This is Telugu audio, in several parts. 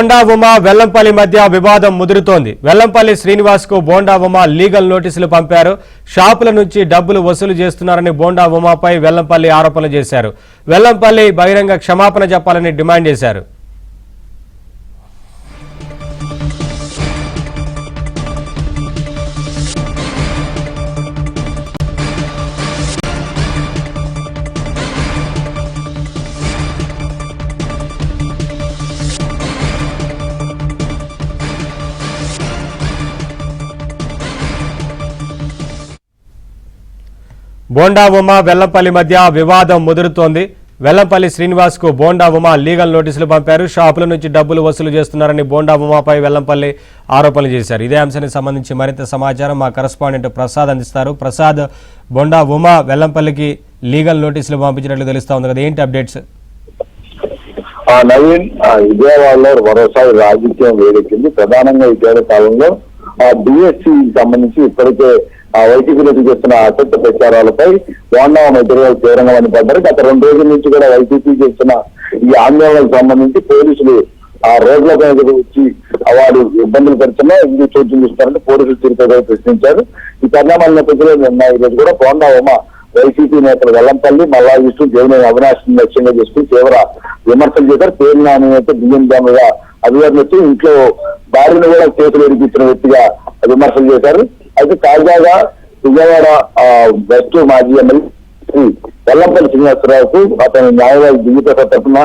బోండా ఉమా వెల్లంపల్లి మధ్య వివాదం ముదురుతోంది. వెల్లంపల్లి శ్రీనివాస్ కు బోండా ఉమా లీగల్ నోటీసులు పంపారు. షాపుల నుంచి డబ్బులు వసూలు చేస్తున్నారని బోండా ఉమాపై వెల్లంపల్లి ఆరోపణలు చేశారు. వెల్లంపల్లి బహిరంగ క్షమాపణ చెప్పాలని డిమాండ్ చేశారు. బోండా ఉమా వెల్లంపల్లి మధ్య వివాదం ముదురుతోంది. వెల్లంపల్లి శ్రీనివాస్ కు బోండా ఉమా లీగల్ నోటీసులు పంపారు. షాపుల నుంచి డబ్బులు వసూలు చేస్తున్నారని బోండా ఉమాపై వెల్లంపల్లి ఆరోపణలు చేశారు. ఇదే అంశానికి సంబంధించి మరింత సమాచారం మా కరెస్పాండెంట్ ప్రసాద్ అందిస్తారు. ప్రసాద్, బోండా ఉమా వెల్లంపల్లికి లీగల్ నోటీసులు పంపించినట్లు తెలుస్తా ఉంది కదా, ఏంటి అప్డేట్స్? నవీన్, విజయవాడలో మరోసారి రాజకీయం వేడెక్కింది. ప్రధానంగా ఇటీవల కాలంలో డిఎస్సి సంబంధించి ఇప్పటికే వైసీపీలోకి చేస్తున్న అసత్య ప్రచారాలపై బోండా మెటీరియల్ తీవ్రంగా మండిపడ్డారు. గత 2 రోజుల నుంచి కూడా వైసీపీ చేస్తున్న ఈ ఆందోళనకు సంబంధించి పోలీసులు రోడ్లపై వచ్చి వారు ఇబ్బందులు పెడుతున్నా ఎందుకు చోటు చూస్తారంటే పోలీసులు తీరుగా ప్రశ్నించారు. ఈ పరిణామాల నేపథ్యంలో నిన్న ఈరోజు కూడా బోండా ఉమా వైసీపీ నేతలు వెల్లంపల్లి, మల్లా విష్ణు, దేవినేని అవినాష్ లక్ష్యంగా చేసుకుని తీవ్ర విమర్శలు చేశారు. పేరు నాణ్యత బియ్యం దాముగా అధికారులు వచ్చి ఇంట్లో భార్యను కూడా కేసులు ఎరిపించిన వ్యక్తిగా విమర్శలు చేశారు. అయితే తాజాగా విజయవాడ వెస్ట్ మాజీ ఎమ్మెల్యే వెల్లంపల్లి శ్రీనివాసరావుకు అతని న్యాయవాది దివ్యప్రసాద్ తరఫున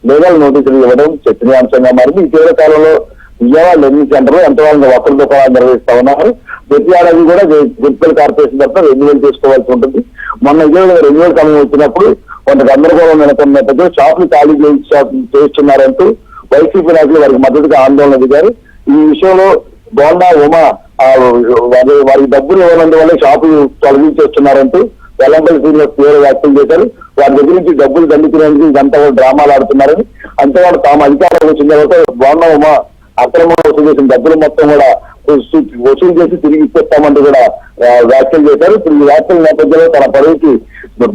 లీగల్ నోటీసులు ఇవ్వడం చర్చనీయాంశంగా మారింది. ఇటీవల కాలంలో విజయవాడ లెర్నింగ్ సెంటర్ లో ఎంతమంది వసతుల దుకాణాలు నిర్వహిస్తా ఉన్నారు. ప్రతి ఏడాది కూడా మున్సిపల్ కార్పొరేషన్ తరఫున రెన్యువల్ చేసుకోవాల్సి ఉంటుంది. మొన్న విజయవాడ రెన్యువల్ సమయం వచ్చినప్పుడు కొంత గందరగోళం నెలకొన్న నేపథ్యంలో షాపులు ఖాళీ చేస్తున్నారంటూ వైసీపీ నాయకులు వారికి మద్దతుగా ఆందోళన దిగారు. ఈ విషయంలో బోండా ఉమా వారికి డబ్బులు ఇవ్వనందువల్ల షాపులు తొలగించేస్తున్నారంటూ వెల్లంపల్లి శ్రీనివాస్ తీవ్ర వ్యాఖ్యలు చేశారు. వారి దగ్గర నుంచి డబ్బులు దండుకునేందుకు ఇదంతా డ్రామాలు ఆడుతున్నారని, అంతేకాదు తాము అధికారం వచ్చిన తర్వాత బోండా ఉమా అక్రమంగా వసూలు చేసిన డబ్బులు మొత్తం కూడా వసూలు చేసి తిరిగి ఇచ్చేస్తామంటూ కూడా వ్యాఖ్యలు చేశారు. ఇప్పుడు ఈ వ్యాఖ్యల నేపథ్యంలో తన పదవికి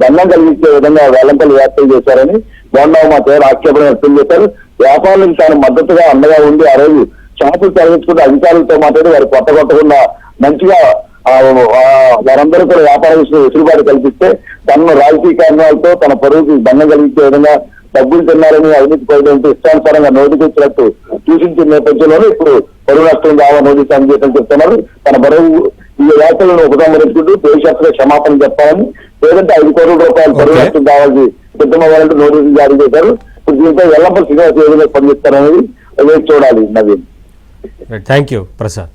దండం కలిగించే విధంగా వెల్లంపల్లి వ్యాఖ్యలు చేశారని బోండా ఉమా తీవ్ర ఆక్షేపణ వ్యక్తం చేశారు. వ్యాపారులకు తాను మద్దతుగా అండగా ఉండి ఆ రోజు షాపులు తరలించుకుంటే అధికారులతో మాట్లాడి వారు కొట్టకుండా మంచిగా వారందరూ కూడా వ్యాపార విషయంలో వెసులుబాటు కల్పిస్తే తనను రాజకీయ కారణాలతో తన పరువుకి దండం కలిగించే విధంగా డబ్బులు తిన్నారని అవినీతి పడడంతో ఇష్టానుసారంగా నోటీసు వచ్చినట్టు సూచించిన నేపథ్యంలోనే ఇప్పుడు పరువు నష్టం దావా నోటీసు అందజేయడం చెప్తున్నారు. తన పరువు ఈ వ్యాఖ్యలను ఉపసంహరించుకుంటూ దేశవ్యాప్తంగా క్షమాపణ చెప్పాలని, లేదంటే 5 కోట్ల రూపాయలు పరువు నష్టం దావాల్సి సిద్ధమవ్వాలంటూ నోటీసులు జారీ చేశారు. ఇప్పుడు దీంతో వెల్లంపల్లి శ్రీనివాస్ ఏ విధంగా స్పందిస్తారనేది చూడాలి. Naveen, thank you Prasad.